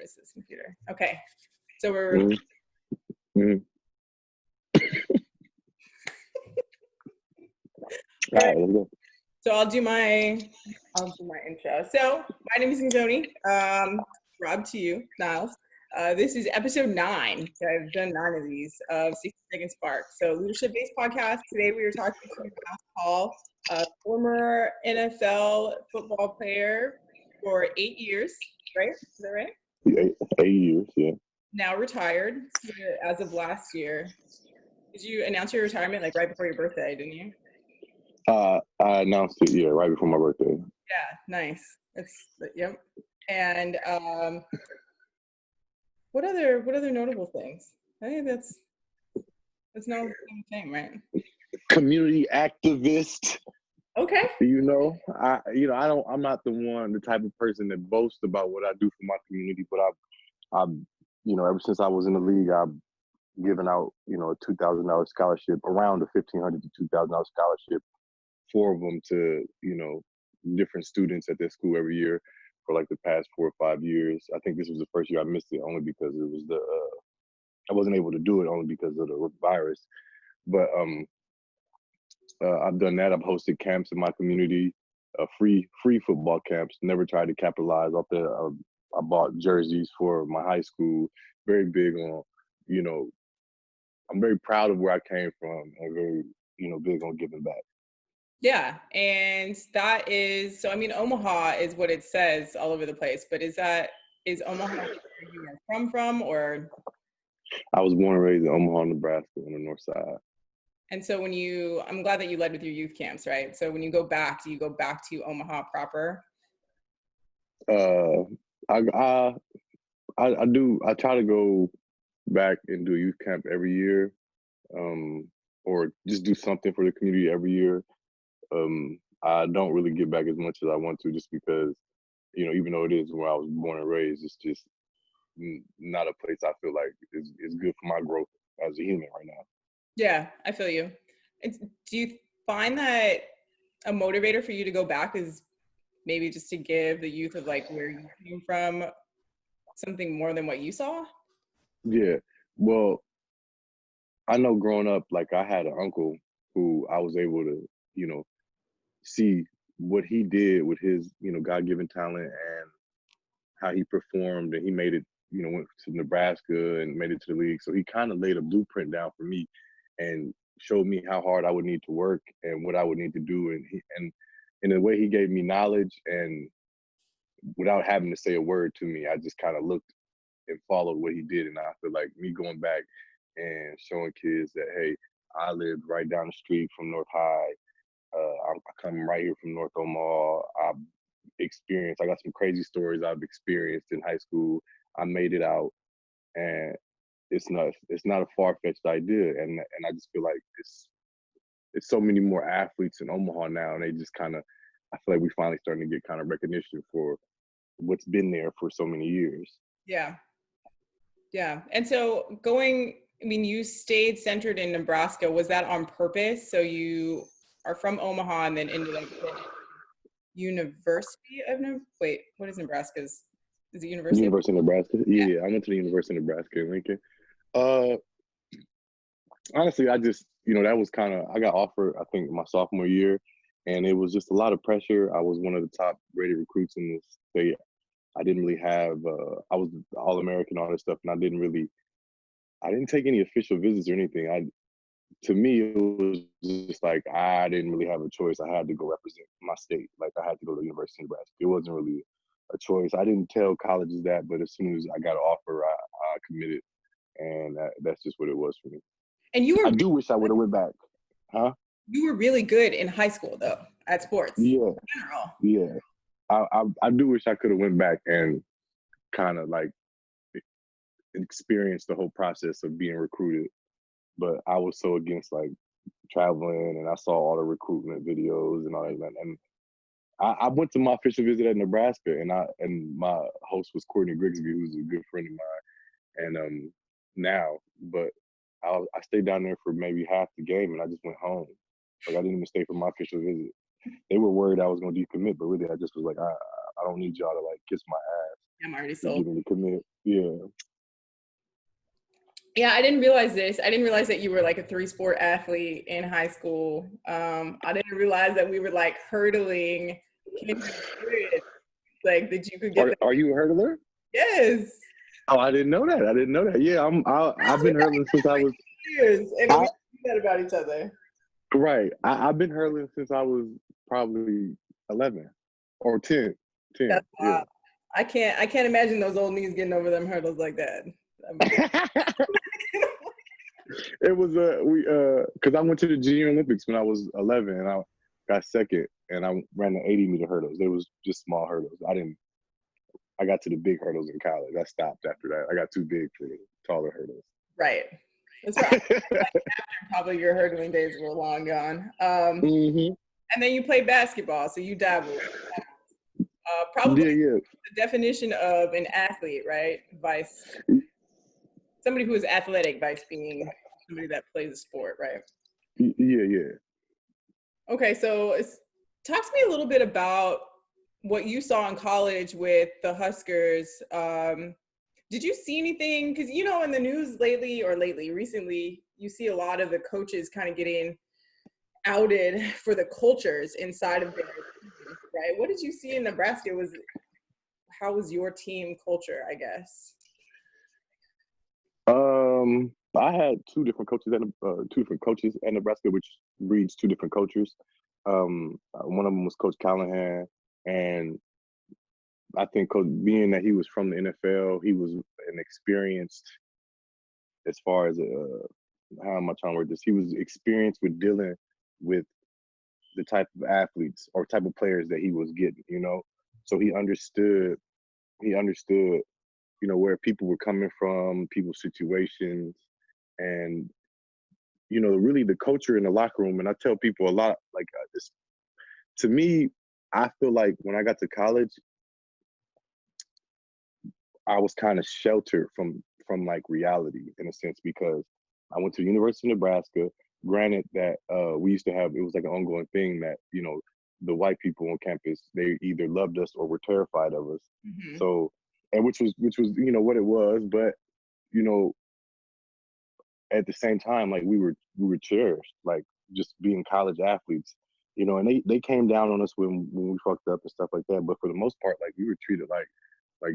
is this computer? Okay, so we're. Mm-hmm. All right. Let's go. So I'll do my intro. So my name is Ngoni. Rob to you, Niles. This is episode 9. So I've done 9 of these of 60 Second Spark. So leadership-based podcast. Today we are talking to Niles Paul, a former NFL football player for 8 years, right? Is that right? 8 years, yeah. Now retired as of last year. Did you announce your retirement like right before your birthday, didn't you? I announced it, yeah, right before my birthday. Yeah, nice. Yep. And what other notable things? I think that's not the same thing, right? Community activist. Okay. I'm not the type of person that boasts about what I do for my community, but I've ever since I was in the league, I've given out, a $2,000 scholarship, around a $1,500 to $2,000 scholarship, 4 of them to, different students at their school every year for like the past 4 or 5 years. I think this was the first year I missed it only because it was I wasn't able to do it only because of the virus. But I've done that. I've hosted camps in my community, free football camps. Never tried to capitalize off the. I bought jerseys for my high school. Very big on, I'm very proud of where I came from and very, big on giving back. Yeah, and that is so. I mean, Omaha is what it says all over the place, but is Omaha where you are from, or? I was born and raised in Omaha, Nebraska, on the north side. And so I'm glad that you led with your youth camps, right? So when you go back, do you go back to Omaha proper? I do. I try to go back and do a youth camp every year, or just do something for the community every year. I don't really give back as much as I want to, just because, even though it is where I was born and raised, it's just not a place I feel like is good for my growth as a human right now. Yeah, I feel you. Do you find that a motivator for you to go back is maybe just to give the youth of like where you came from something more than what you saw? Yeah, well, I know growing up, like I had an uncle who I was able to, see what he did with his, God-given talent and how he performed, and he made it, went to Nebraska and made it to the league. So he kind of laid a blueprint down for me and showed me how hard I would need to work and what I would need to do. And in a way, he gave me knowledge, and without having to say a word to me, I just kind of looked and followed what he did. And I feel like me going back and showing kids that, hey, I lived right down the street from North High. I come right here from North Omaha. I got some crazy stories I've experienced in high school. I made it out, and it's not a far-fetched idea. And I just feel like it's so many more athletes in Omaha now, and they just kind of, I feel like we finally starting to get kind of recognition for what's been there for so many years. Yeah. Yeah. And so you stayed centered in Nebraska. Was that on purpose? So you are from Omaha and then ended up at University of wait, what is Nebraska's? Is it University of Nebraska? Yeah, I went to the University of Nebraska in Lincoln. Honestly, I just, that was I got offered, I think, my sophomore year, and it was just a lot of pressure. I was one of the top rated recruits in the state. I didn't really have, I was All-American, all this stuff, and I didn't take any official visits or anything. To me, it was just like, I didn't really have a choice. I had to go represent my state. Like, I had to go to the University of Nebraska. It wasn't really a choice. I didn't tell colleges that, but as soon as I got an offer, I committed, and that's just what it was for me. And I do wish I would have went back. Huh? You were really good in high school, though, at sports. Yeah. In general. Yeah. I do wish I could have went back and kind of like experienced the whole process of being recruited. But I was so against like traveling, and I saw all the recruitment videos and all that. And I went to my official visit at Nebraska, and my host was Courtney Grigsby, who's a good friend of mine. And but I stayed down there for maybe half the game, and I just went home. Like, I didn't even stay for my official visit. They were worried I was going to decommit, but really I just was like, I don't need y'all to like kiss my ass. I'm already to sold. get me to commit. Yeah. Yeah, I didn't realize this. I didn't realize that you were like a 3-sport athlete in high school. I didn't realize that we were like hurdling kindred spirits, like that you could get the Are you a hurdler? yes. Oh, I didn't know that. I didn't know that. Yeah, I've been hurdling since I was Years, and we I, knew that about each other. right. I've been hurdling since I was probably 11 or 10. 10. That's Yeah. wild. I can't imagine those old knees getting over them hurdles like that. It was because I went to the Junior Olympics when I was 11 and I got second and I ran the 80-meter hurdles. They was just small hurdles. I got to the big hurdles in college. I stopped after that. I got too big for the taller hurdles. Right. That's right. Probably your hurdling days were long gone. Mm-hmm. And then you played basketball, so you dabbled. Probably Yeah. the definition of an athlete, right? Vice somebody who is athletic, vice being somebody that plays a sport, right? Yeah. Okay, so talk to me a little bit about what you saw in college with the Huskers. Did you see anything? Because, you know, in the news recently, you see a lot of the coaches kind of getting outed for the cultures inside of their teams, right? What did you see in Nebraska? How was your team culture, I guess? I had two different coaches at Nebraska, which breeds two different cultures. One of them was Coach Callahan, and I think being that he was from the NFL, he was an experienced as far as how am I trying to word this? He was experienced with dealing with the type of athletes or type of players that he was getting, you know. So he understood, you know, where people were coming from, people's situations, and you know, really the culture in the locker room. And I tell people a lot, like this. To me, I feel like when I got to college, I was kind of sheltered from like reality in a sense because I went to the University of Nebraska. Granted that we used to have it was like an ongoing thing that you know the white people on campus they either loved us or were terrified of us. Mm-hmm. So and which was you know what it was, but you know at the same time like we were cherished like just being college athletes, you know, and they came down on us when we fucked up and stuff like that. But for the most part, like we were treated like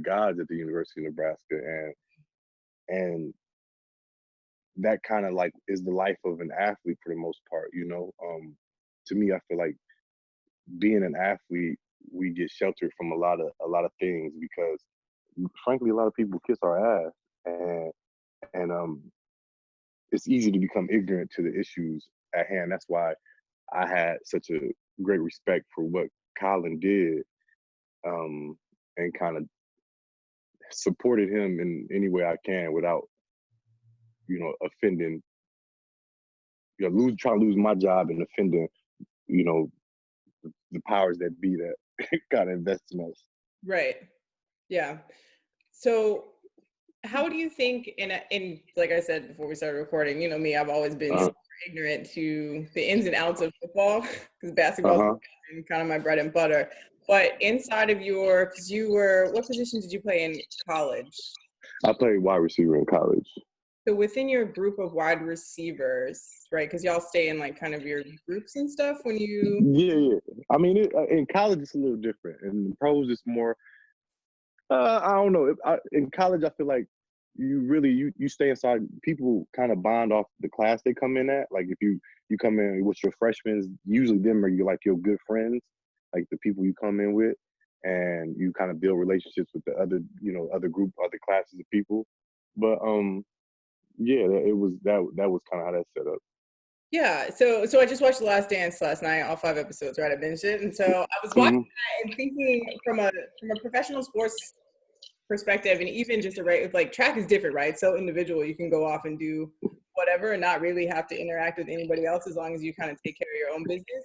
gods at the University of Nebraska, and that kind of like is the life of an athlete for the most part, you know. To me, I feel like being an athlete, we get sheltered from a lot of things because, frankly, a lot of people kiss our ass, and it's easy to become ignorant to the issues at hand. That's why I had such a great respect for what Colin did, and kind of supported him in any way I can without, you know, offending, you know, trying to lose my job and offending, you know, the powers that be that kind of invest in us. Right. Yeah. So how do you think in like I said before we started recording, you know me, I've always been Uh super ignorant to the ins and outs of football because basketball huh. is kind of my bread and butter. But inside of because what position did you play in college? I played wide receiver in college. So within your group of wide receivers, right? Because y'all stay in like kind of your groups and stuff when you. Yeah. I mean, in college it's a little different. In the pros, it's more. I don't know. In college, I feel like you really you stay inside. People kind of bond off the class they come in at. Like if you come in with your freshmen, usually them are your good friends, like the people you come in with, and you kind of build relationships with the other other classes of people. But yeah, it was that was kind of how that set up. Yeah, so I just watched The Last Dance last night, all 5 episodes, right? I binged it, and so I was watching Hmm. that and thinking from a professional sports perspective, and even just like track is different, right? So individual, you can go off and do whatever and not really have to interact with anybody else as long as you kind of take care of your own business.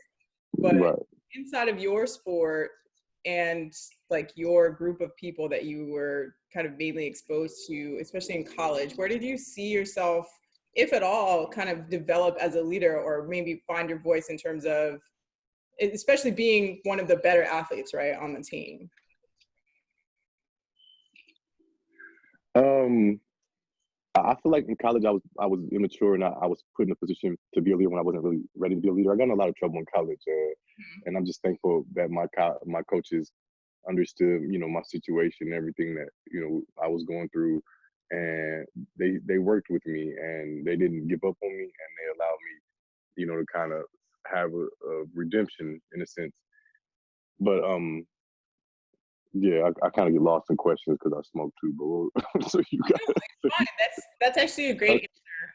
But Right. inside of your sport and like your group of people that you were kind of mainly exposed to, especially in college, where did you see yourself, if at all, kind of develop as a leader or maybe find your voice in terms of, especially being one of the better athletes, right, on the team? Um, I feel like in college I was immature and I was put in a position to be a leader when I wasn't really ready to be a leader. I got in a lot of trouble in college, and I'm just thankful that my coaches understood, my situation and everything that I was going through, and they worked with me and they didn't give up on me, and they allowed me, to kind of have a redemption in a sense. But yeah, I kind of get lost in questions because I smoke too. But so you got Fine. That's actually a great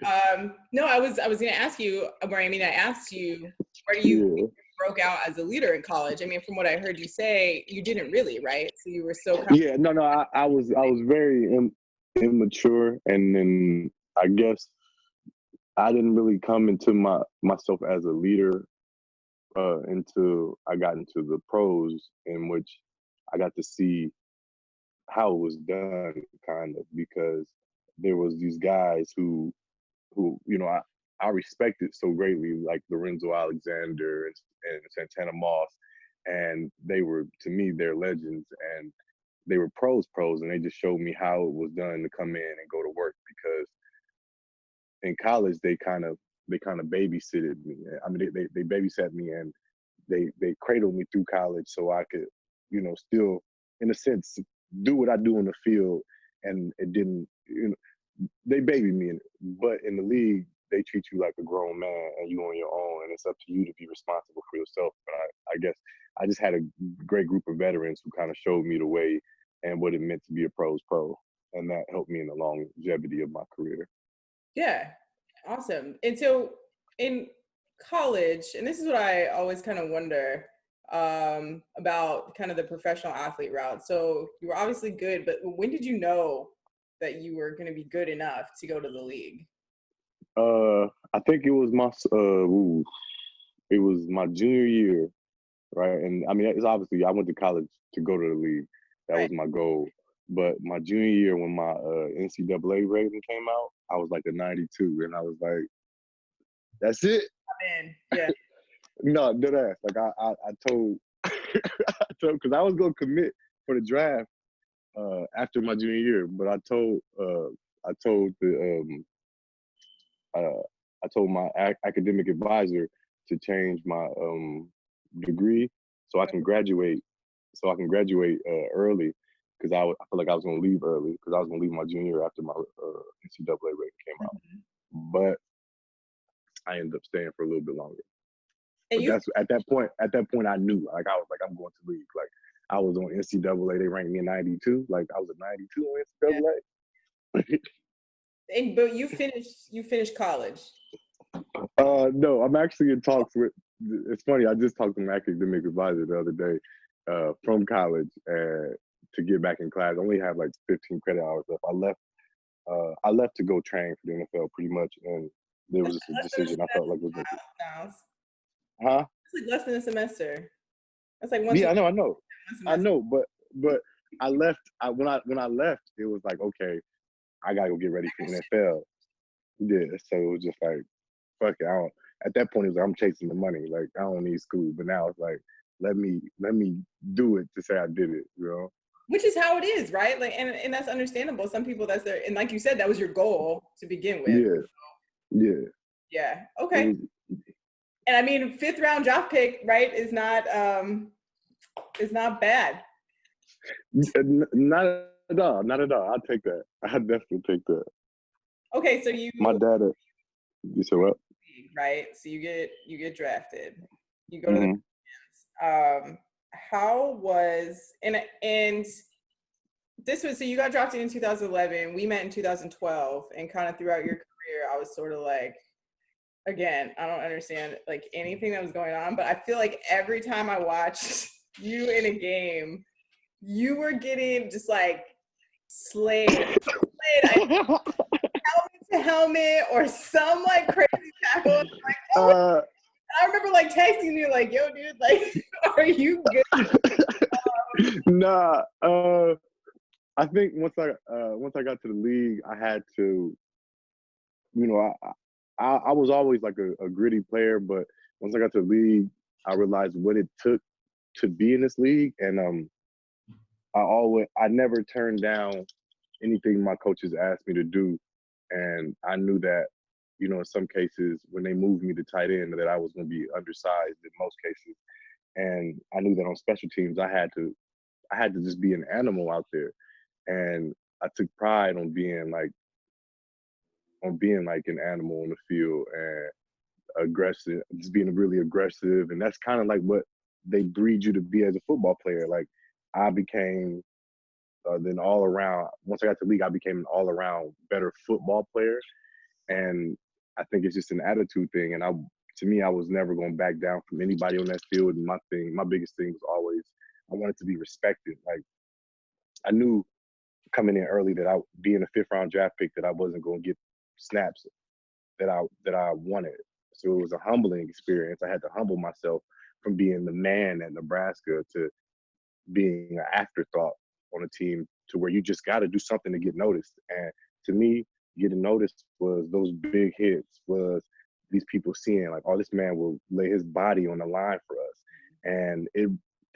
answer. No, I was gonna ask you, or I mean, I asked you, where you broke out as a leader in college. I mean, from what I heard you say, you didn't really, right? So you were so yeah, no, I was very immature, and then I guess I didn't really come into myself as a leader until I got into the pros, in which I got to see how it was done, kind of, because there was these guys who I respected so greatly, like Lorenzo Alexander and Santana Moss, and they were, to me, they're legends, and they were pros, and they just showed me how it was done to come in and go to work. Because in college they kind of babysitted me. I mean, they babysat me, and they cradled me through college so I could, still, in a sense, do what I do in the field, and it didn't, they baby me, but in the league, they treat you like a grown man and you on your own, and it's up to you to be responsible for yourself. But I guess I just had a great group of veterans who kind of showed me the way and what it meant to be a pro's pro, and that helped me in the longevity of my career. Yeah, awesome. And so in college, and this is what I always kind of wonder about kind of the professional athlete route. So you were obviously good, but when did you know that you were going to be good enough to go to the league? I think it was my junior year, right? And I mean, it's obviously I went to college to go to the league. That Right. was my goal. But my junior year, when my NCAA rating came out, I was like a 92, and I was like, "That's it." Man, yeah. No, dead ass. Like I told, because I was gonna commit for the draft after my junior year, but I told the uh, I told my academic advisor to change my degree so I can graduate early, because I feel like I was going to leave early, because I was going to leave my junior year after my NCAA rating came out. Mhm. But I ended up staying for a little bit longer. And But you, that's at that point. At that point, I knew, like, I was like, I'm going to league. Like, I was on NCAA. They ranked me in 92. Like, I was a 92 on yeah. NCAA. But you finished college. No, I'm actually in talks with. It's funny. I just talked to my academic advisor the other day from college, to get back in class. I only have like 15 credit hours left. I left to go train for the NFL pretty much, and there was That's just a less than a decision I felt like was making. semester now. Huh? It's like less than a semester. That's like one Yeah, I semester. know, but I left. When I left, it was like, okay, I gotta go get ready for the NFL. Yeah, so it was just like, fuck it. At that point, it was like, I'm chasing the money. Like, I don't need school. But now it's like, let me do it to say I did it. Which is how it is, right? Like, and that's understandable. Some people, that's their, and like you said, that was your goal to begin with. Yeah, yeah. Yeah. It Okay. was And I mean, fifth round draft pick, right, is not bad. not at all. Not at all. I'll take that. I definitely take that. Okay, so you My dad. You said what? right? So you get drafted. You go to the Mm-hmm. how was and this was, so you got drafted in 2011. We met in 2012, and kind of throughout your career, I was sort of like, again, I don't understand like anything that was going on, but I feel like every time I watched you in a game, you were getting just like slayed. Helmet to helmet or some like crazy tackle. Like, oh, uh, I remember like texting you like, yo, dude, like, are you good? nah. I think once I got to the league, I had to, you know, I was always like a gritty player, but once I got to the league, I realized what it took to be in this league, and I never turned down anything my coaches asked me to do. And I knew that, in some cases when they moved me to tight end, that I was going to be undersized in most cases. And I knew that on special teams, I had to just be an animal out there. And I took pride on being like an animal on the field and aggressive, just being really aggressive. And that's kind of like what they breed you to be as a football player. Like I became then all around. Once I got to the league, I became an all around better football player. And I think it's just an attitude thing. And to me, I was never going to back down from anybody on that field. And my biggest thing was always I wanted to be respected. Like I knew coming in early that I being a fifth round draft pick that I wasn't going to get snaps that I wanted. So it was a humbling experience. I had to humble myself from being the man at Nebraska to being an afterthought on a team to where you just got to do something to get noticed. And to me, getting noticed was those big hits, was these people seeing like, oh, this man will lay his body on the line for us. And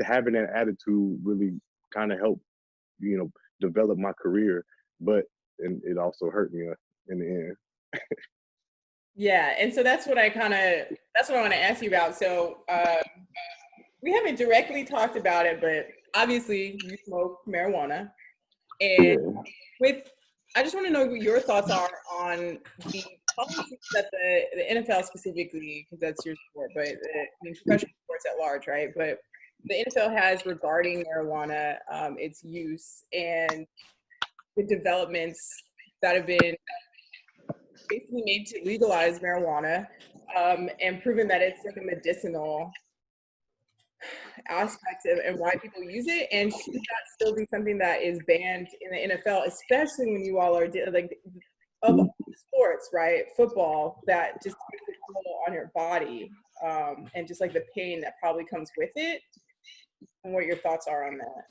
having that attitude really kind of helped, develop my career, and it also hurt me in the end. Yeah, and so that's what I want to ask you about. So we haven't directly talked about it, but obviously you smoke marijuana, and Yeah. I just want to know what your thoughts are on the policies that the NFL specifically, because that's your sport, but professional sports at large, right? But the NFL has regarding marijuana, its use, and the developments that have been basically made to legalize marijuana, and proven that it's like a medicinal aspect of and why people use it. And should that still be something that is banned in the NFL, especially when you all are like of all sports, right? Football, that just takes a toll on your body, and just like the pain that probably comes with it, and what your thoughts are on that.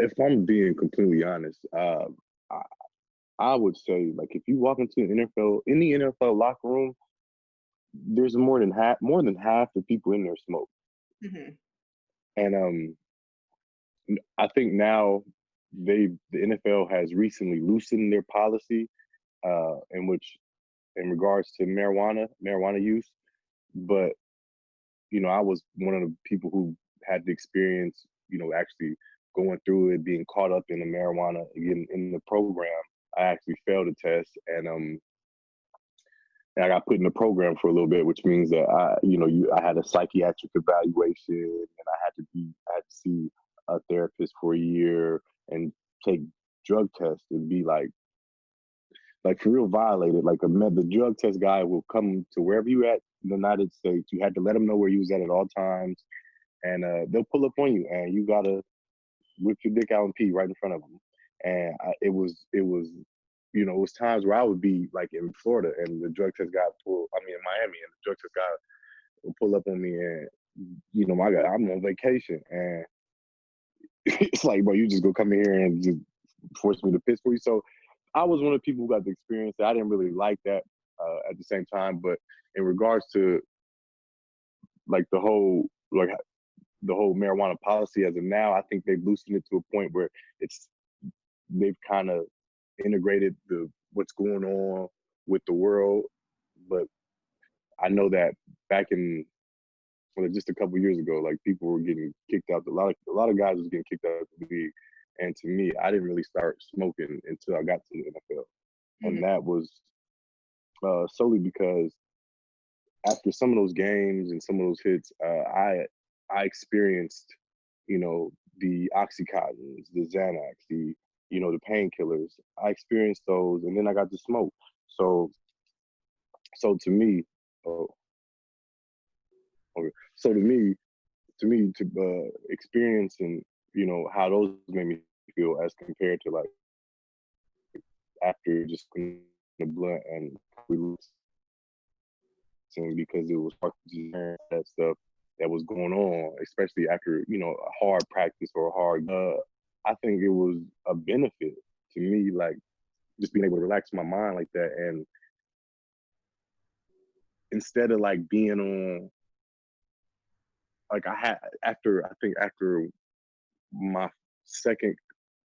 If I'm being completely honest, I, I would say like if you walk into an NFL, in the NFL locker room, there's more than half the people in there smoke. Mm-hmm. And I think now the NFL has recently loosened their policy, in regards to marijuana use. But I was one of the people who had the experience, actually going through it, being caught up in the marijuana again in the program. I actually failed a test, and I got put in the program for a little bit, which means that I had a psychiatric evaluation, and I had to see a therapist for a year and take drug tests and be like for real violated. Like the drug test guy will come to wherever you at in the United States. You had to let him know where you was at all times, and they'll pull up on you, and you gotta whip your dick out and pee right in front of them. And it was times where I would be like in Florida, and the drug test guy in Miami, and the drug test guy would pull up on me, and I'm on vacation, and it's like, bro, you just go come in here and just force me to piss for you. So I was one of the people who got the experience. I didn't really like that at the same time, but in regards to like the whole marijuana policy as of now, I think they've loosened it to a point where they've kind of integrated what's going on with the world. But I know that back in just a couple years ago, like people were getting kicked out. A lot of guys was getting kicked out of the league, and to me, I didn't really start smoking until I got to the NFL, and that was solely because after some of those games and some of those hits, I experienced, the oxycontins, the Xanax, the painkillers. I experienced those, and then I got to smoke. So to me, oh, okay. So to me, experience and how those made me feel as compared to like after just the blunt and releasing, because it was hard to just hear that stuff that was going on, especially after a hard practice or a hard. I think it was a benefit to me, like just being able to relax my mind like that, and instead of like being on, like I had after my second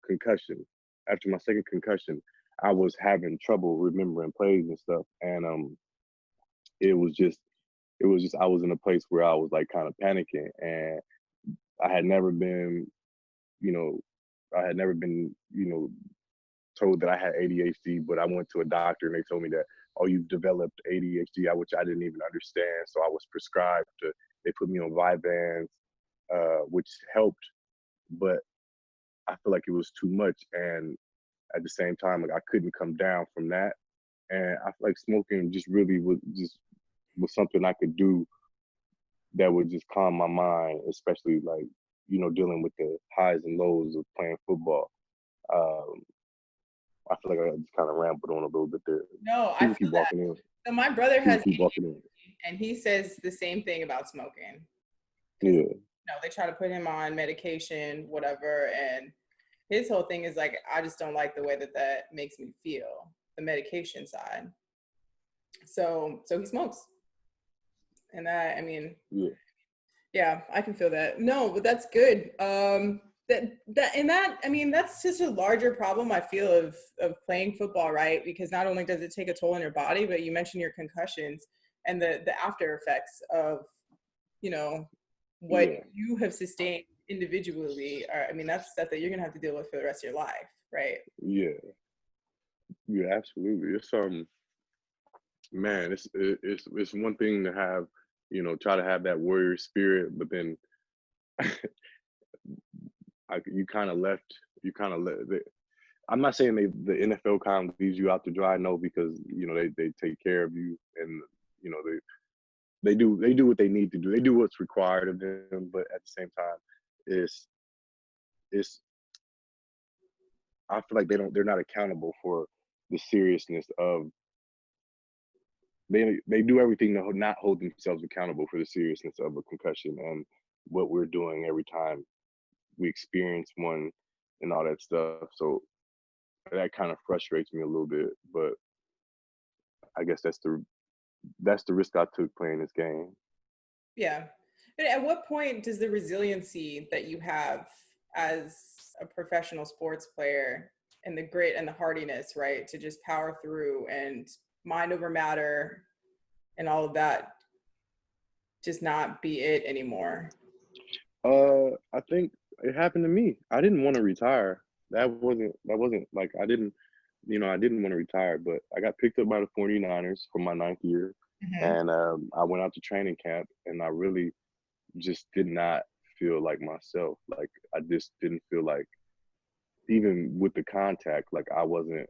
concussion. After my second concussion, I was having trouble remembering plays and stuff, and it was just I was in a place where I was like kind of panicking, and I had never been, you know, I had never been, told that I had ADHD, but I went to a doctor and they told me that, oh, you've developed ADHD, which I didn't even understand. So I was prescribed they put me on Vyvanse, which helped, but I feel like it was too much. And at the same time, like I couldn't come down from that. And I feel like smoking just really was something I could do that would just calm my mind, especially like, dealing with the highs and lows of playing football. Um, I feel like I just kind of rambled on a little bit there. No, I People feel keep that. walking in. So my brother People has keep walking in. ADHD, and he says the same thing about smoking. Yeah. They try to put him on medication, whatever, and his whole thing is like, I just don't like the way that makes me feel, the medication side. So he smokes, and that, I mean, yeah, I can feel that. No, but that's good. I mean, that's just a larger problem I feel of playing football, right? Because not only does it take a toll on your body, but you mentioned your concussions and the after effects of, what you have sustained individually. I mean, that's stuff that you're gonna have to deal with for the rest of your life, right? Yeah, absolutely. It's man, it's one thing to have, try to have that warrior spirit, but then you kind of left. I'm not saying the NFL kind of leaves you out to dry, no, because they take care of you, and they do what they need to do. They do what's required of them, but at the same time, it's I feel like they're not accountable for the seriousness of they do everything to not hold themselves accountable for the seriousness of a concussion and what we're doing every time we experience one and all that stuff. So that kind of frustrates me a little bit, but I guess that's the risk I took playing this game. Yeah. And at what point does the resiliency that you have as a professional sports player and the grit and the hardiness, right, to just power through and mind over matter and all of that just not be it anymore? I think it happened to me. I didn't want to retire. That wasn't like I didn't want to retire, but I got picked up by the 49ers for my ninth year. Mm-hmm. And I went out to training camp and I really just did not feel like myself. Like I just didn't feel like, even with the contact, like I wasn't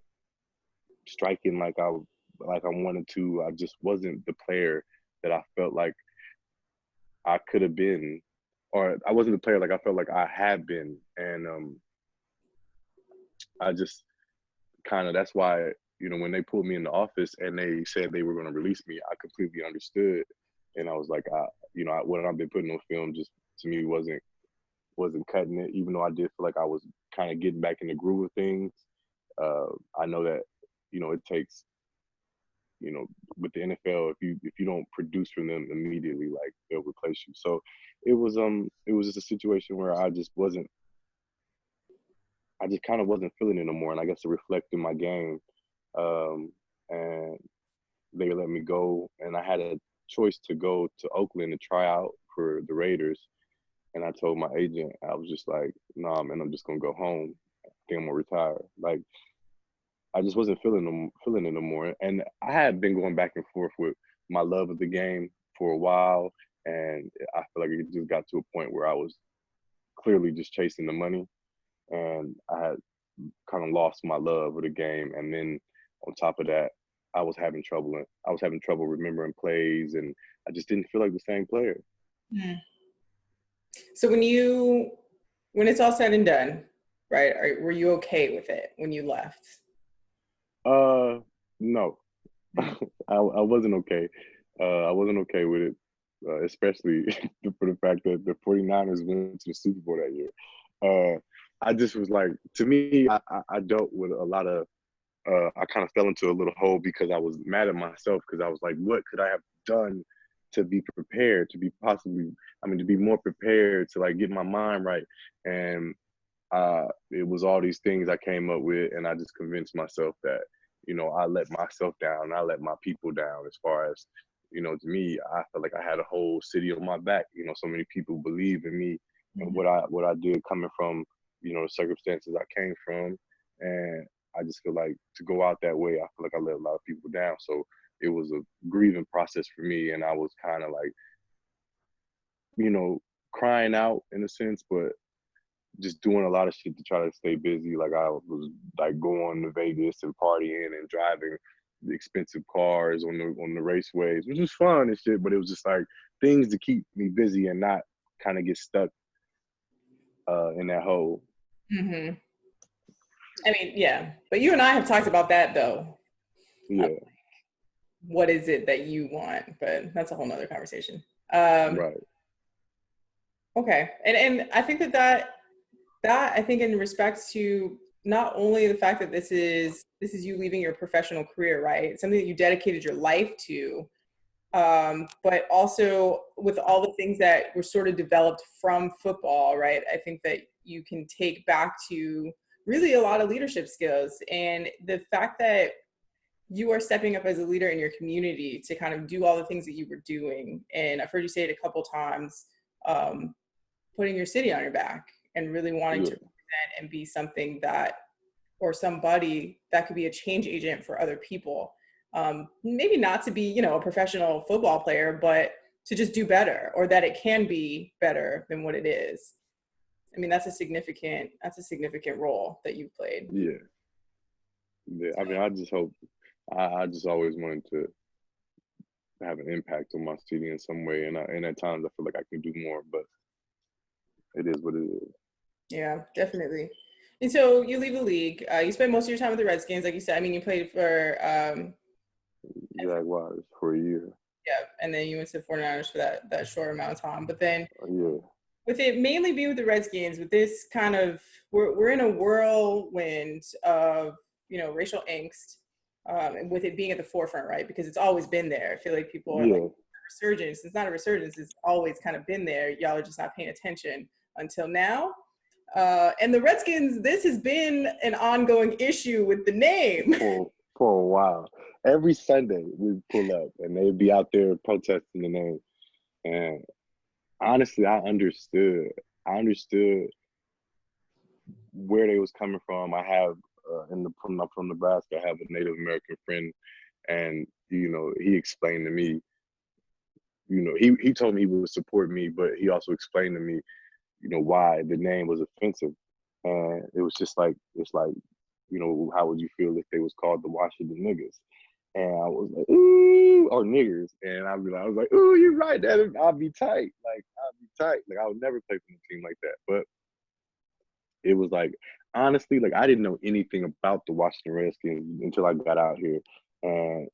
striking like I wanted to. I just wasn't the player that I felt like I could have been, or I wasn't the player like I felt like I had been. And I just kind of, that's why, when they pulled me in the office and they said they were going to release me, I completely understood. And I was like, what I've been putting on film just to me wasn't cutting it, even though I did feel like I was kind of getting back in the groove of things. I know that, it takes, with the NFL, if you don't produce for them immediately, like they'll replace you. So it was just a situation where I just kind of wasn't feeling it no more, and I guess it reflected my game. And they let me go, and I had a choice to go to Oakland to try out for the Raiders. And I told my agent, I was just like, nah, man, I'm just gonna go home. I think I'm gonna retire. Like, I just wasn't feeling it no more. And I had been going back and forth with my love of the game for a while, and I feel like it just got to a point where I was clearly just chasing the money, and I had kind of lost my love of the game. And then on top of that, I was having trouble. I was having trouble remembering plays, and I just didn't feel like the same player. Mm. So when it's all said and done, right? Were you okay with it when you left? No, I wasn't okay. I wasn't okay with it, especially for the fact that the 49ers went to the Super Bowl that year. I just was like, to me, I dealt with a lot of, I kind of fell into a little hole because I was mad at myself because I was like, what could I have done to be prepared, to be more prepared, to like get my mind right. And it was all these things I came up with, and I just convinced myself that, I let myself down, I let my people down. As far as, to me, I felt like I had a whole city on my back. So many people believe in me and what I did coming from, the circumstances I came from, and I just feel like to go out that way, I feel like I let a lot of people down. So it was a grieving process for me, and I was kind of like, crying out in a sense, but just doing a lot of shit to try to stay busy. Like I was like going to Vegas and partying and driving the expensive cars on the raceways, which was fun and shit, but it was just like things to keep me busy and not kind of get stuck in that hole. Mm-hmm. I mean, yeah, but you and I have talked about that though. Yeah. What is it that you want? But that's a whole nother conversation. Um, Right. okay, and I think that I think in respect to not only the fact that this is you leaving your professional career, right? It's something that you dedicated your life to, but also with all the things that were sort of developed from football, right? I think that you can take back to really a lot of leadership skills, and the fact that you are stepping up as a leader in your community to kind of do all the things that you were doing. And I've heard you say it a couple times, um, putting your city on your back and really wanting to Yeah. represent and be something that, or somebody that could be a change agent for other people. Maybe not to be, a professional football player, but to just do better, or that it can be better than what it is. I mean, that's a significant role that you've played. Yeah. Yeah. I mean, I just hope, I just always wanted to have an impact on my city in some way. And at times I feel like I can do more, but it is what it is. Yeah, definitely. And so you leave the league. You spend most of your time with the Redskins, like you said. I mean, you played for Jaguars for a year. yeah, and then you went to the 49ers for that short amount of time. But then Yeah. with it mainly being with the Redskins, with this kind of we're in a whirlwind of racial angst, and with it being at the forefront, right? Because it's always been there. I feel like people are like Yeah. resurgence. It's not a resurgence. It's always kind of been there. Y'all are just not paying attention until now. And the Redskins, this has been an ongoing issue with the name. For a while. Every Sunday we pull up and they'd be out there protesting the name. And honestly, I understood. I understood where they was coming from. I have from Nebraska. I have a Native American friend, and he explained to me. He told me he would support me, but he also explained to me, why the name was offensive, and it was just like it's like, how would you feel if they was called the Washington niggas? And I was like, ooh, or niggers. And I was like, ooh, you're right. I'll be tight. Like, I'll be tight. Like, I would never play for a team like that. But it was like, honestly, like, I didn't know anything about the Washington Redskins until I got out here. And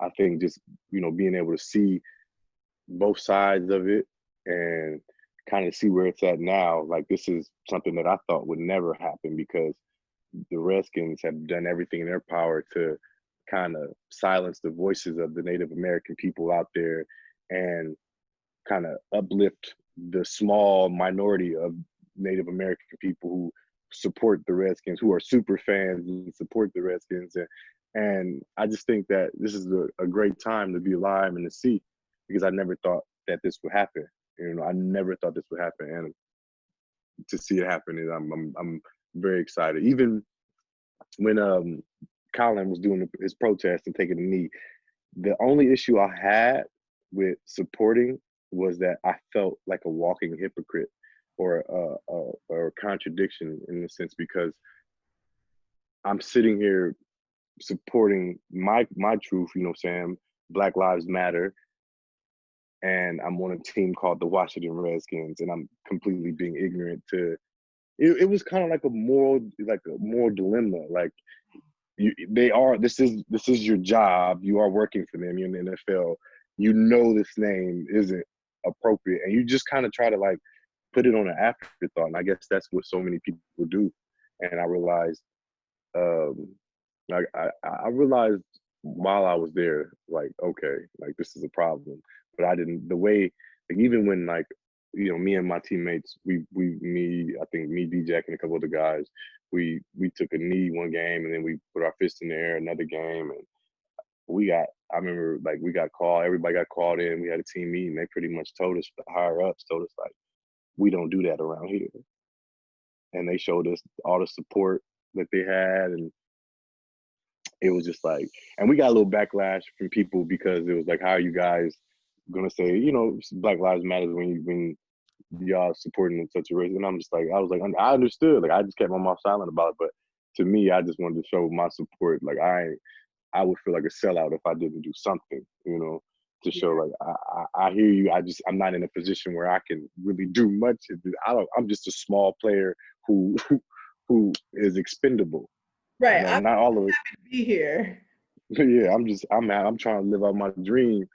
I think just, being able to see both sides of it and kind of see where it's at now, like, this is something that I thought would never happen because the Redskins have done everything in their power to kind of silence the voices of the Native American people out there and kind of uplift the small minority of Native American people who support the Redskins, who are super fans and support the Redskins. And I just think that this is a great time to be alive and to see, because I never thought that this would happen. I never thought this would happen. And to see it happen, I'm very excited. Even when Colin was doing his protest and taking a knee, the only issue I had with supporting was that I felt like a walking hypocrite or a contradiction in a sense, because I'm sitting here supporting my truth, Sam, Black Lives Matter, and I'm on a team called the Washington Redskins, and I'm completely being ignorant to. It was kind of like a moral dilemma. Like, this is your job. You are working for them. You're in the NFL. This name isn't appropriate, and you just kind of try to like put it on an afterthought. And I guess that's what so many people do. And I realized, like I realized while I was there, like, okay, like this is a problem. But I didn't, the way, like, even when like me and my teammates, I think me, D-Jack, and a couple other guys, we took a knee one game, and then we put our fist in the air another game, and I remember, like, we got called, everybody got called in, we had a team meeting, they pretty much told us, the higher ups told us, like, we don't do that around here. And they showed us all the support that they had, and it was just like, and we got a little backlash from people because it was like, how are you guys gonna say, Black Lives Matter when y'all supporting such a race? And I'm just like, I was like, I understood, like, I just kept my mouth silent about it, but to me, I just wanted to show my support. Like, I would feel like a sellout if I didn't do something, to show, like, I hear you. I'm not in a position where I can really do much. I'm just a small player who is expendable. Right. I'm not all of it. Happy to be here. Yeah, I'm trying to live out my dream.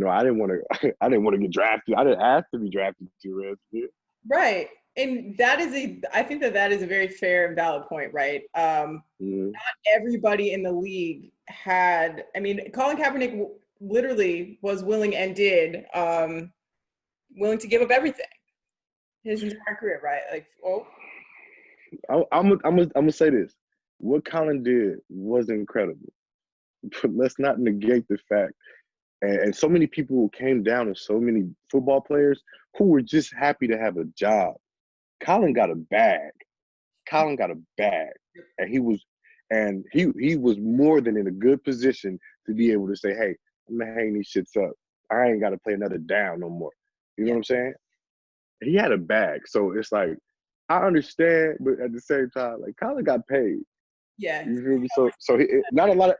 I didn't want to get drafted. I didn't ask to be drafted to Redskins. Right. And I think that is a very fair and valid point, right? Not everybody in the league Colin Kaepernick literally was willing and did, willing to give up everything his entire career, right? Like, I'm gonna say this. What Colin did was incredible, but let's not negate the fact. And so many people came down, and so many football players who were just happy to have a job. Colin got a bag. And he was more than in a good position to be able to say, hey, I'm gonna hang these shits up. I ain't gotta play another down no more. You know what I'm saying? He had a bag. So it's like, I understand, but at the same time, like, Colin got paid. Yeah. You feel me? So not a lot of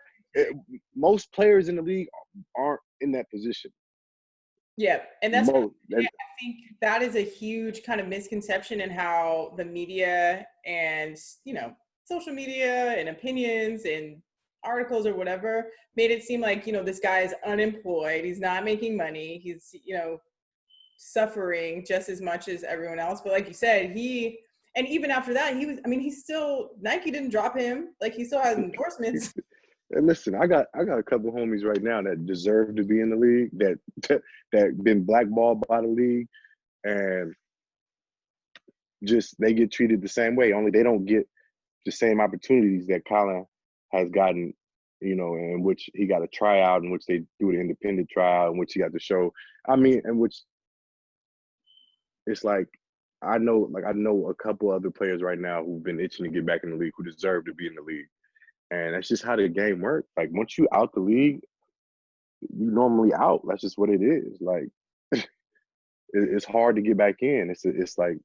most players in the league aren't in that position. Yeah, and I think that is a huge kind of misconception in how the media and, social media and opinions and articles or whatever made it seem like, this guy is unemployed. He's not making money. He's, suffering just as much as everyone else. But like you said, and even after that, he's still, Nike didn't drop him. Like, he still has endorsements. And listen, I got a couple homies right now that deserve to be in the league, that been blackballed by the league, and just they get treated the same way. Only they don't get the same opportunities that Colin has gotten, in which he got a tryout, in which they do an independent trial, in which he got to show. In which it's like, I know a couple other players right now who've been itching to get back in the league, who deserve to be in the league. And that's just how the game works. Like, once you out the league, you normally out. That's just what it is. Like, it's hard to get back in. It's like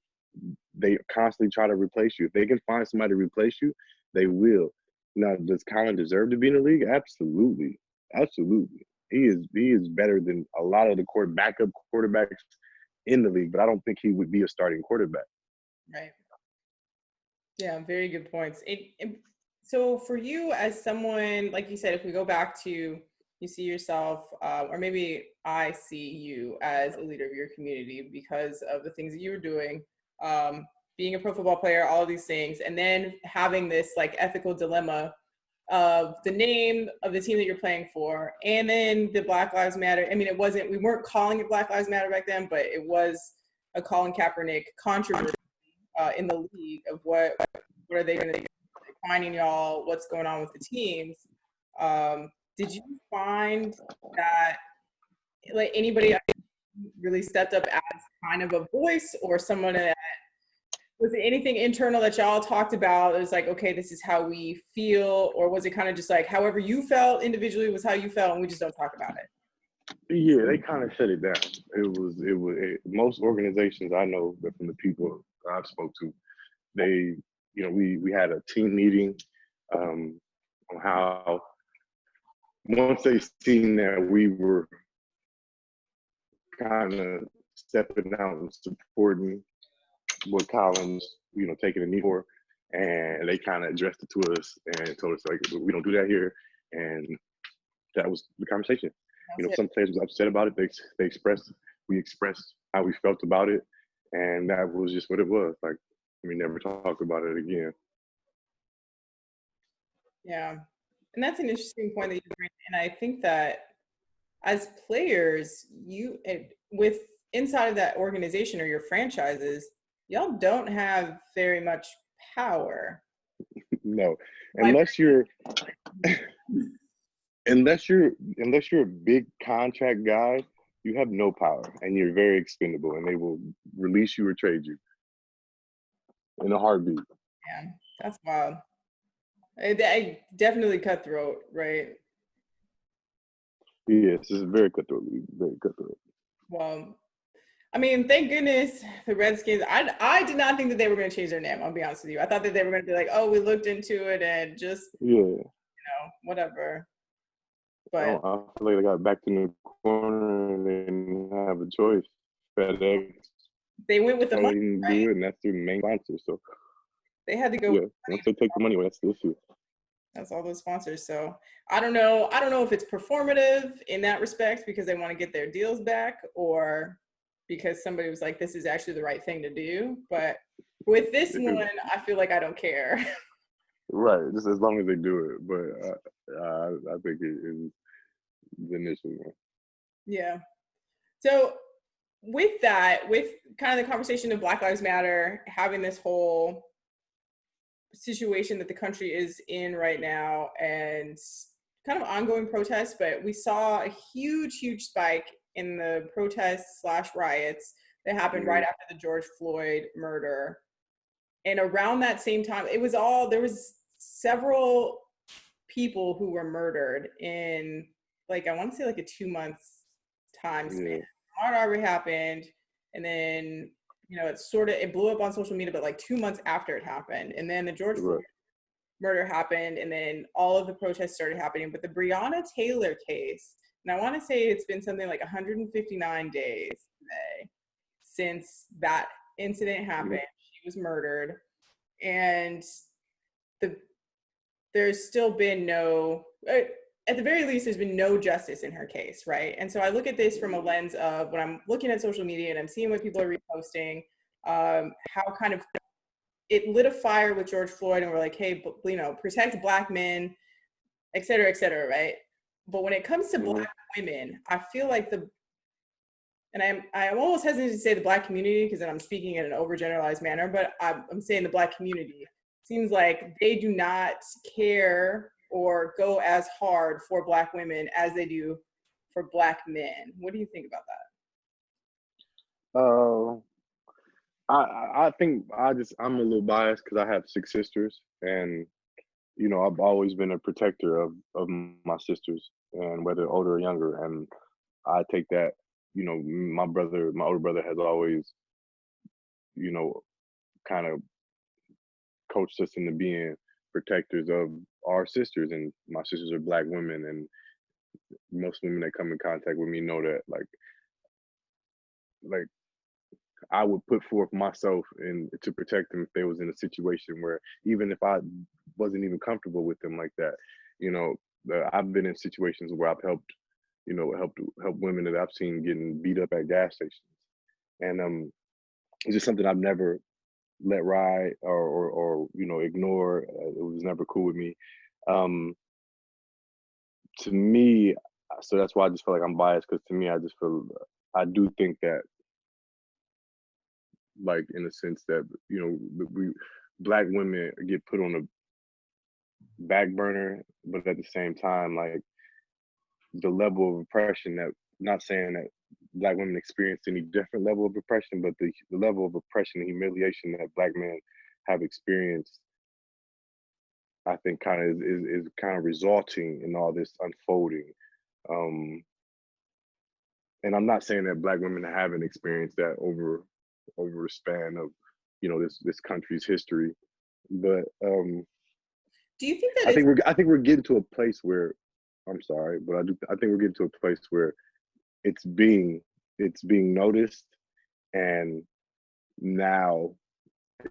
they constantly try to replace you. If they can find somebody to replace you, they will. Now, does Colin deserve to be in the league? Absolutely. Absolutely. He is better than a lot of the backup quarterbacks in the league, but I don't think he would be a starting quarterback. Right. Yeah, very good points. So for you, as someone, like you said, if we go back to, you see yourself, or maybe I see you as a leader of your community because of the things that you were doing, being a pro football player, all of these things, and then having this like ethical dilemma of the name of the team that you're playing for, and then the Black Lives Matter. We weren't calling it Black Lives Matter back then, but it was a Colin Kaepernick controversy in the league of what are they going to do? Finding y'all, what's going on with the teams. Did you find that like anybody really stepped up as kind of a voice, or someone that was it anything internal that y'all talked about? It was like, okay, this is how we feel, or was it kind of just like however you felt individually was how you felt, and we just don't talk about it? Yeah, they kind of shut it down. Most organizations I know that from the people I've spoke to, they, we had a team meeting on how once they seen that we were kind of stepping out and supporting what Colin's, taking a knee for, and they kind of addressed it to us and told us, like, we don't do that here, and that was the conversation. Some players was upset about it. We expressed how we felt about it, and that was just what it was. Like, we never talked about it again. Yeah, and that's an interesting point that you bring. And I think that as players, inside of that organization or your franchises, y'all don't have very much power. No, Like, unless you're unless you're a big contract guy, you have no power and you're very expendable, and they will release you or trade you in a heartbeat. man, that's wild. I definitely cutthroat, right? Yes, it's very cutthroat, very cutthroat. Well, I mean, thank goodness the Redskins. I did not think that they were going to change their name. I'll be honest with you. I thought that they were going to be like, oh, we looked into it and just, Yeah, whatever. I, But I feel like they got backed in the corner and they didn't have a choice. FedEx they went with the told money, them to right? do it, and that's their main sponsor. So They had to go. yeah, once they take the money away, that's the issue. That's all those sponsors. So I don't know. I don't know if it's performative in that respect because they want to get their deals back, or because somebody was like, this is actually the right thing to do. But with this one, I feel like I don't care. Right, just as long as they do it. But I think it is the initial one. Yeah. So with that, with kind of the conversation of Black Lives Matter, having this whole situation that the country is in right now and kind of ongoing protests, but we saw a huge spike in the protests / riots that happened right after the George Floyd murder. And around that same time, there was several people who were murdered in, like, I want to say like a 2 months time span. Yeah. Murder already happened, and then it blew up on social media, but like 2 months after it happened, and then the George Floyd murder happened, and then all of the protests started happening. But the Breonna Taylor case, and I want to say it's been something like 159 days today since that incident happened. She was murdered, and there's still been at the very least, there's been no justice in her case, right? And so I look at this from a lens of when I'm looking at social media and I'm seeing what people are reposting, how kind of it lit a fire with George Floyd, and we're like, hey, protect Black men, et cetera, right? But when it comes to Black women, I feel like I'm almost hesitant to say the Black community because then I'm speaking in an overgeneralized manner, but I'm saying the Black community seems like they do not care or go as hard for Black women as they do for Black men. What do you think about that? I think I'm a little biased because I have 6 sisters, and I've always been a protector of my sisters, and whether older or younger, and I take that. My older brother has always, kind of coached us into being protectors of our sisters, and my sisters are Black women, and most women that come in contact with me know that, like I would put forth myself to protect them if they was in a situation where, even if I wasn't even comfortable with them like that, I've been in situations where I've helped women that I've seen getting beat up at gas stations, and it's just something I've never let ride or ignore. It was never cool with me. To me, so that's why I just feel like I'm biased, because to me, I do think that, like, in a sense that we Black women get put on the back burner, but at the same time, like, the level of oppression that, not saying that Black women experience any different level of oppression, but the level of oppression and humiliation that Black men have experienced, I think kind of is kind of resulting in all this unfolding. And I'm not saying that Black women haven't experienced that over a span of this country's history, but Do you think that I think we're getting to a place where, I'm sorry, but I think we're getting to a place where it's being noticed, and now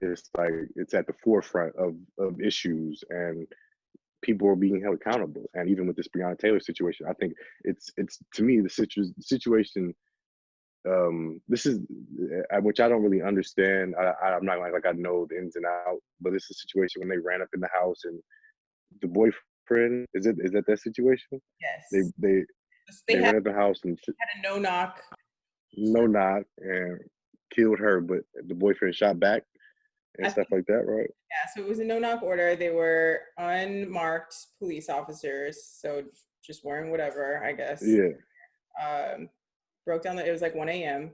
it's like it's at the forefront of issues, and people are being held accountable. And even with this Breonna Taylor situation, I think it's to me the situation. This is which I don't really understand. I'm not like I know the ins and outs, but this is a situation when they ran up in the house, and the boyfriend, is that situation? yes, They they ran up the house and had a no knock no knock and killed her, but the boyfriend shot back and I stuff think, like that, right? yeah, so it was a no-knock order. They were unmarked police officers, so just wearing whatever, I guess. Yeah, Um, broke down it was like 1 a.m.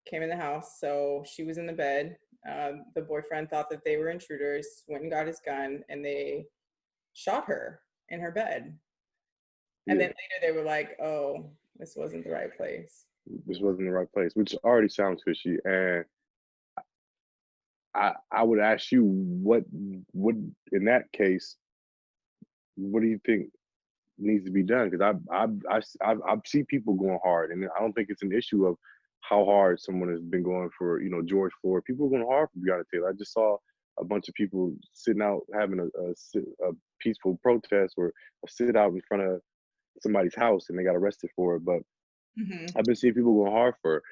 Came in the house, so she was in the bed. The boyfriend thought that they were intruders, went and got his gun, and they shot her in her bed. And then yeah. later they were like, "Oh, this wasn't the right place." This wasn't the right place, which already sounds fishy. And I would ask you, what would in that case, what do you think needs to be done? Because I see people going hard, and I don't think it's an issue of how hard someone has been going for, George Floyd. People are going hard for Breonna Taylor. I just saw a bunch of people sitting out having a peaceful protest or a sit out in front of somebody's house, and they got arrested for it. But Hmm. I've been seeing people going hard for it,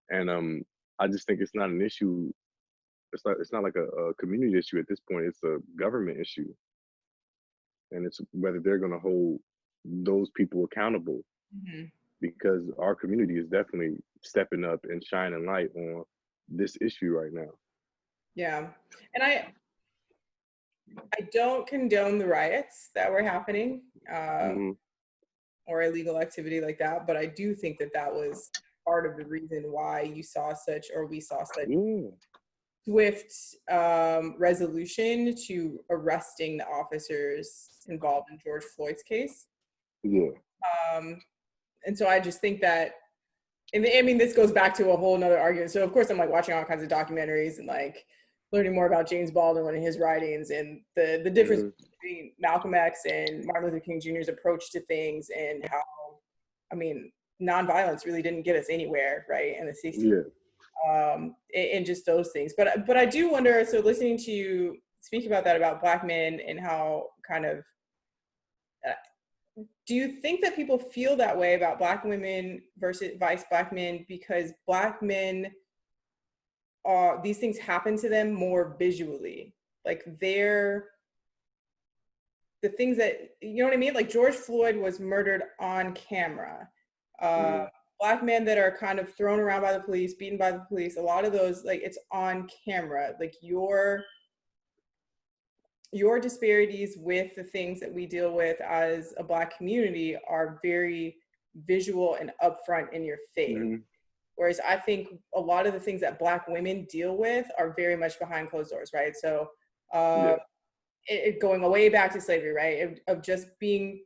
and I just think it's not an issue. It's not like a community issue at this point. It's a government issue, and it's whether they're going to hold those people accountable, Hmm. because our community is definitely stepping up and shining light on this issue right now. Yeah, and I don't condone the riots that were happening, Hmm. or illegal activity like that, but I do think that that was part of the reason why we saw such Yeah, swift resolution to arresting the officers involved in George Floyd's case. yeah, Um, and so I just think that, and I mean, this goes back to a whole nother argument. So of course I'm like watching all kinds of documentaries and like learning more about James Baldwin and his writings and the difference hmm, between Malcolm X and Martin Luther King Jr.'s approach to things, and how, I mean, nonviolence really didn't get us anywhere, right, in the 60s, yeah. and just those things. But I do wonder, so listening to you speak about that, about Black men and how kind of, do you think that people feel that way about Black women versus vice Black men because Black men are, these things happen to them more visually, like they're the things that, you know what I mean, like George Floyd was murdered on camera. uh Hmm. Black men that are kind of thrown around by the police, beaten by the police, a lot of those, like, it's on camera. Like your disparities with the things that we deal with as a Black community are very visual and upfront in your face. Hmm. Whereas I think a lot of the things that Black women deal with are very much behind closed doors, right? So uh, Yeah, going way back to slavery, right? Of just being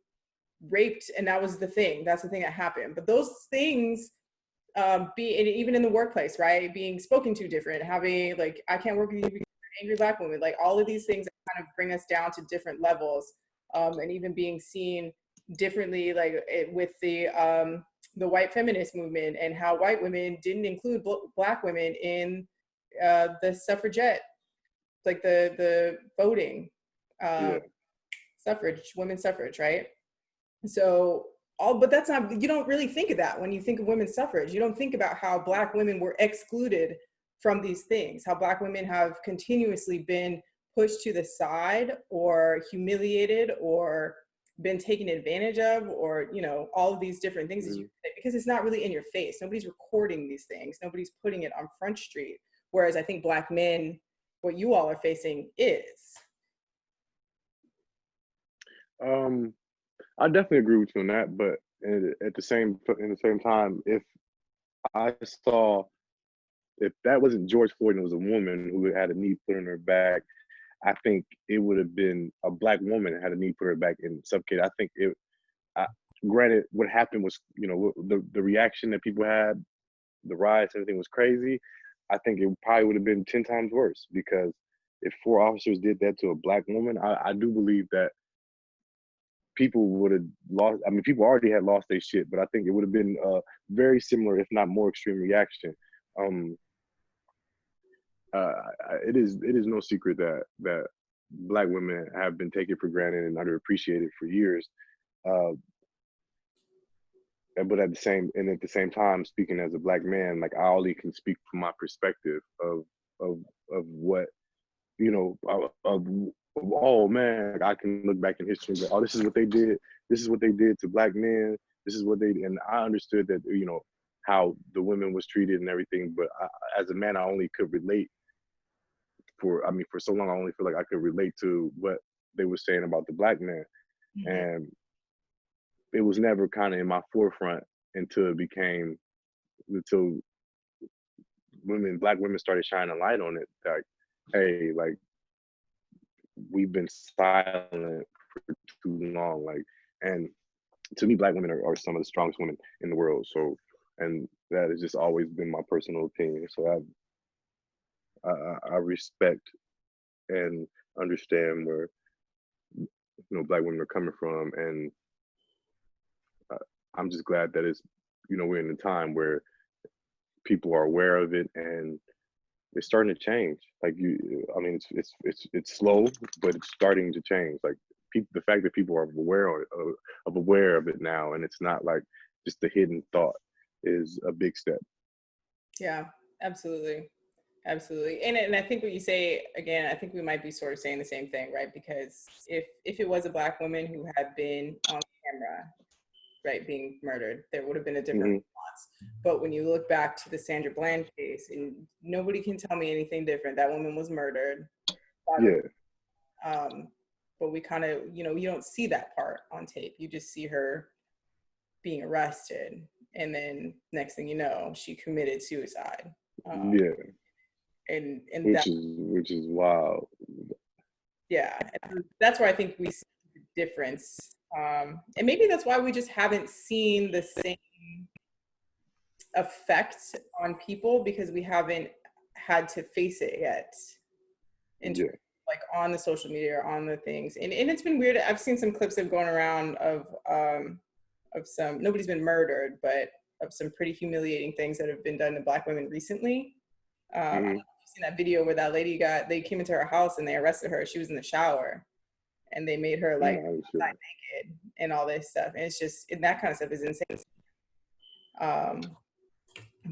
raped, and that was the thing. That's the thing that happened. But those things, even in the workplace, right? Being spoken to different, having like, I can't work with you because you're an angry Black woman. Like all of these things that kind of bring us down to different levels, and even being seen differently, like with the white feminist movement, and how white women didn't include Black women in the suffragette, like the voting, yeah. um, suffrage, women's suffrage, right? So but that's not, you don't really think of that when you think of women's suffrage. You don't think about how Black women were excluded from these things, how Black women have continuously been pushed to the side or humiliated or been taken advantage of, or, all of these different things, as you Hmm. say, because it's not really in your face. Nobody's recording these things. Nobody's putting it on Front Street. Whereas I think Black men, what you all are facing is. Um, I definitely agree with you on that, but at the same time, I saw if that wasn't George Floyd and it was a woman who had a knee put on her back, I think it would have been a Black woman that had a knee put on her back and suffocated. I think it. I, Granted, what happened was, the reaction that people had, the riots, everything was crazy. I think it probably would have been 10 times worse, because if 4 officers did that to a Black woman, I do believe that people would have lost. I mean, people already had lost their shit, but I think it would have been a very similar, if not more extreme reaction. Um, it is no secret that Black women have been taken for granted and underappreciated for years. Uh, but at the same time, speaking as a Black man, like, I only can speak from my perspective of of what, oh man, I can look back in history and go, oh, this is what they did. This is what they did to Black men. This is what they did. And I understood that, how the women was treated and everything. But as a man, I only could relate for so long. I only feel like I could relate to what they were saying about the black man, Mhm. and it was never kind of in my forefront until black women started shining a light on it. Like, hey, like we've been silent for too long. Like, and to me, black women are some of the strongest women in the world. So, and that has just always been my personal opinion. So I respect and understand where black women are coming from, and I'm just glad that we're in a time where people are aware of it and it's starting to change. Like I mean, it's slow, but it's starting to change. Like the fact that people are aware of it now, and it's not like just a hidden thought, is a big step. Yeah, absolutely. Absolutely. And I think what you say, again, I think we might be sort of saying the same thing, right? Because if it was a black woman who had been on camera, right, being murdered, there would have been a different Hmm. response. But when you look back to the Sandra Bland case, and nobody can tell me anything different, that woman was murdered. Yeah, Um, but we kind of, you don't see that part on tape. You just see her being arrested. And then next thing you know, she committed suicide. yeah, And which is wild. yeah, that's where I think we see the difference. And maybe that's why we just haven't seen the same effect on people, because we haven't had to face it yet in terms Yeah, of, like, on the social media or on the things. And it's been weird. I've seen some clips that have gone around of some, nobody's been murdered, but of some pretty humiliating things that have been done to black women recently. I don't know if hmm, you've seen that video where that lady they came into her house and they arrested her. She was in the shower and they made her like no, sure. naked and all this stuff. And it's just, and that kind of stuff is insane.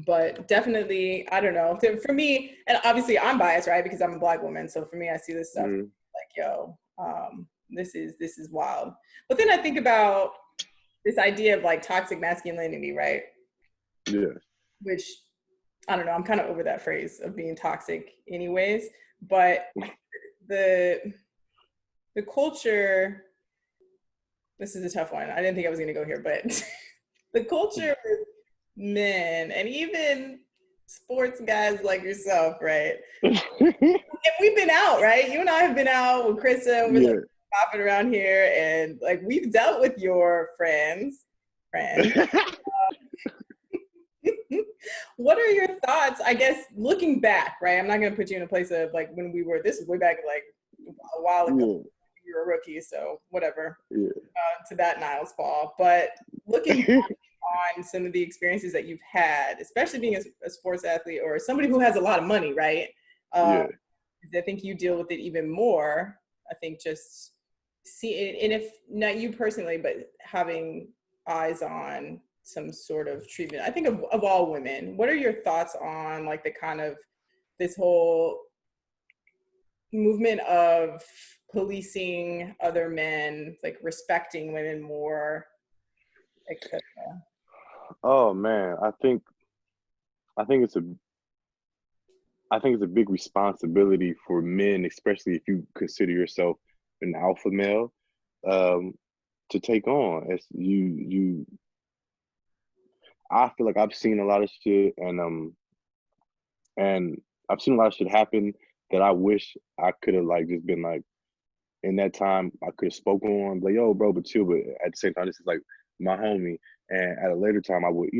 But definitely, I don't know. For me, and obviously I'm biased, right? Because I'm a black woman. So for me, I see this stuff Hmm. like, yo, this is wild. But then I think about this idea of like toxic masculinity, right? Yeah, Which, I don't know, I'm kind of over that phrase of being toxic anyways. But the the culture, this is a tough one. I didn't think I was going to go here, but the culture with men and even sports guys like yourself, right? And we've been out, right? You and I have been out with Krista. We're like yeah. popping around here, and like we've dealt with your friends. What are your thoughts? I guess looking back, right? I'm not going to put you in a place of like when we were. This is way back, like a while ago. Yeah, You were a rookie, so whatever. yeah. To that Niles Paul, but looking on some of the experiences that you've had, especially being a sports athlete or somebody who has a lot of money, right? Uh, Yeah. I think you deal with it even more. I think just see it, and if not you personally, but having eyes on some sort of treatment. I think of all women. What are your thoughts on like the kind of this whole movement of policing other men, like respecting women more, etc.? Oh man, I think it's a I think it's a big responsibility for men, especially if you consider yourself an alpha male, um, to take on. As I feel like I've seen a lot of shit, and I've seen a lot of shit happen that I wish I could have like just been like in that time I could have spoken on like, yo, bro, but chill. But at the same time, this is like my homie. And at a later time, I would,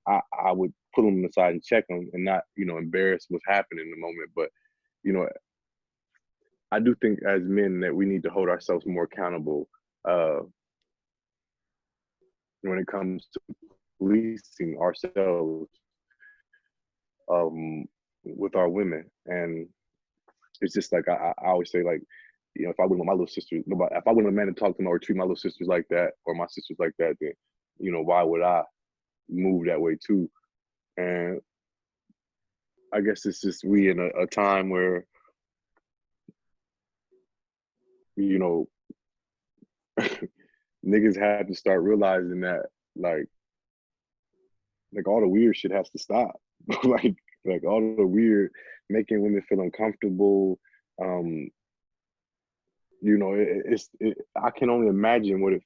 I would pull him aside and check him and not, embarrass what's happening in the moment. But, you know, I do think as men that we need to hold ourselves more accountable uh, when it comes to policing ourselves um, with our women. And it's just like I always say, like, if I wouldn't want my little sister, nobody, if I wouldn't have a man to talk to them or treat my little sisters like that or my sisters like that, then why would I move that way too? And I guess it's just we in a time where you know niggas have to start realizing that like like all the weird shit has to stop. like all the weird, making women feel uncomfortable. You know, I can only imagine what it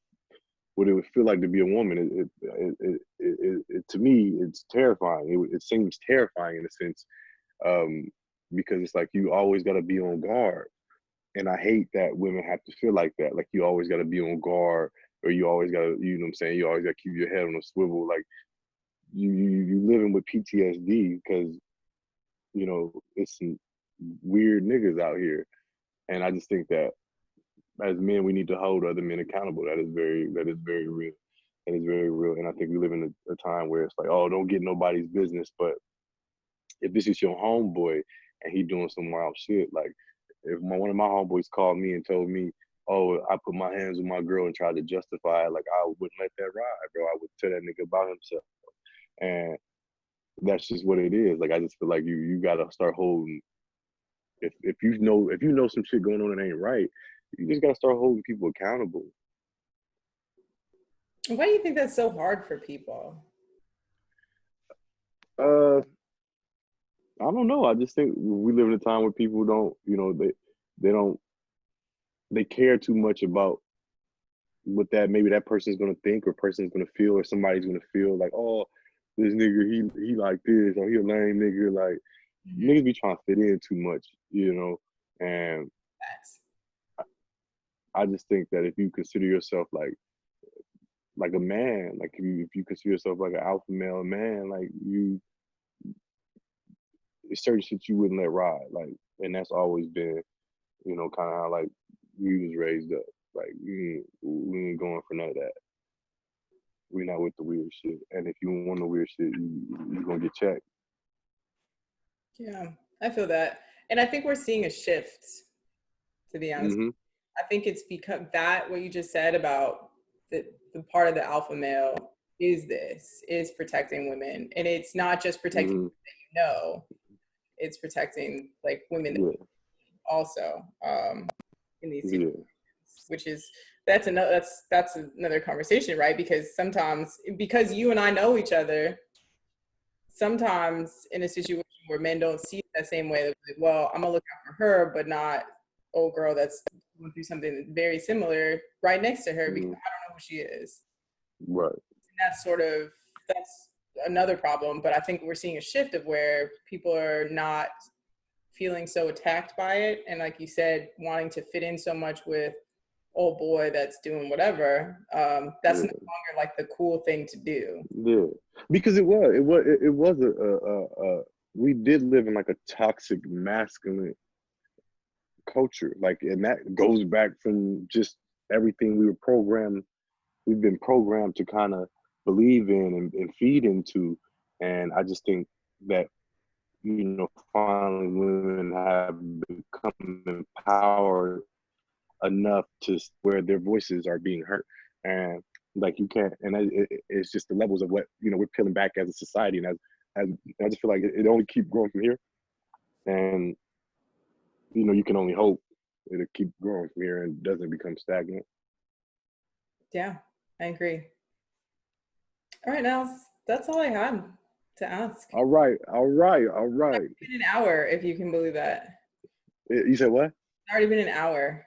would feel like to be a woman. To me, it's terrifying. It seems terrifying in a sense, um, because it's like you always got to be on guard. And I hate that women have to feel like that. Like you always got to be on guard, or you always got to, you know what I'm saying? You always got to keep your head on a swivel. Like you living with PTSD because, you know, it's some weird niggas out here. And I just think that as men, we need to hold other men accountable. That is very real. That is very real. And I think we live in a time where it's like, oh, don't get nobody's business. But if this is your homeboy and he doing some wild shit, like if one of my homeboys called me and told me, oh, I put my hands on my girl and tried to justify it, like I wouldn't let that ride, bro. I would tell that nigga about himself. And that's just what it is. Like I just feel like you gotta start holding, if you know some shit going on that ain't right, you just gotta start holding people accountable. Why do you think that's so hard for people? I don't know. I just think we live in a time where people don't, you know, they care too much about what that maybe that person's gonna think or person's gonna feel or somebody's gonna feel like, oh, this nigga he like this or he a lame nigga. Like niggas be trying to fit in too much, you know. And I just think that if you consider yourself like a man, like if you consider yourself like an alpha male man, like it's certain shit you wouldn't let ride. Like, and that's always been, you know, kind of how like we was raised up. Like we ain't going for none of that. We not with the weird shit. And if you want the weird shit, you gonna get checked. Yeah, I feel that. And I think we're seeing a shift, to be honest. Mm-hmm. I think it's because that what you just said about the part of the alpha male is protecting women. And it's not just protecting Mm-hmm. women that you know, it's protecting like women Yeah. also in these situations, Yeah. which is that's another conversation, right? Because sometimes because you and I know each other, sometimes in a situation where men don't see it that same way, like, well, I'm gonna look out for her, but not old girl that's going through something very similar right next to her because Mm-hmm. I don't know who she is. Right. And that's another problem. But I think we're seeing a shift of where people are not feeling so attacked by it, and like you said, wanting to fit in so much with old boy that's doing whatever. That's no longer like the cool thing to do. Yeah. Because it was we did live in like a toxic masculine culture. Like, and that goes back from just everything we've been programmed to kind of believe in and feed into. And I just think that, you know, finally women have become empowered enough to where their voices are being heard. And like you can't, and it's just the levels of what, you know, we're peeling back as a society. And as I just feel like it only keep growing from here. And, you know, you can only hope it'll keep growing from here and doesn't become stagnant. Yeah, I agree. All right, now that's all I had to ask. All right. It's been an hour, if you can believe that. You said what? It's already been an hour.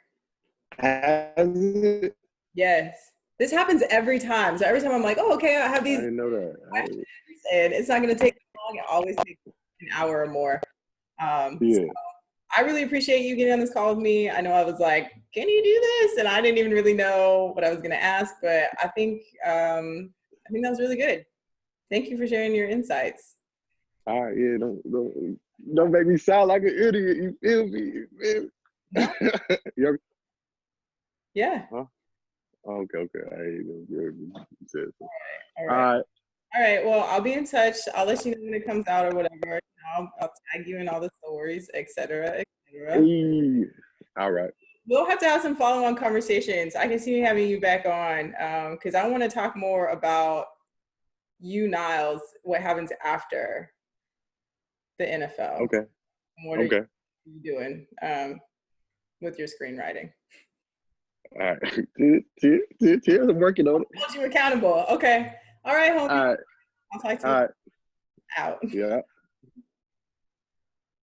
Has it? Yes. This happens every time. So every time I'm like, oh, okay, I have I these didn't know questions, that. and it's not going to take long. It always takes an hour or more. Yeah. So I really appreciate you getting on this call with me. I know I was like, can you do this? And I didn't even really know what I was going to ask, but I think that was really good. Thank you for sharing your insights. All right. Yeah. Don't make me sound like an idiot. You feel me? You feel me? No. Yeah. Huh? Okay. You said so. All All right. right. All right. Well, I'll be in touch. I'll let you know when it comes out or whatever. I'll tag you in all the stories, etc., etc. Hey. All right. We'll have to have some follow-on conversations. I can see me having you back on because I want to talk more about you, Niles, what happens after the NFL. Okay. What are you doing with your screenwriting? All right. Cheers. I'm working on it. Hold you accountable. Okay. All right, homie. All right. I'll talk to All you right. out. Yeah.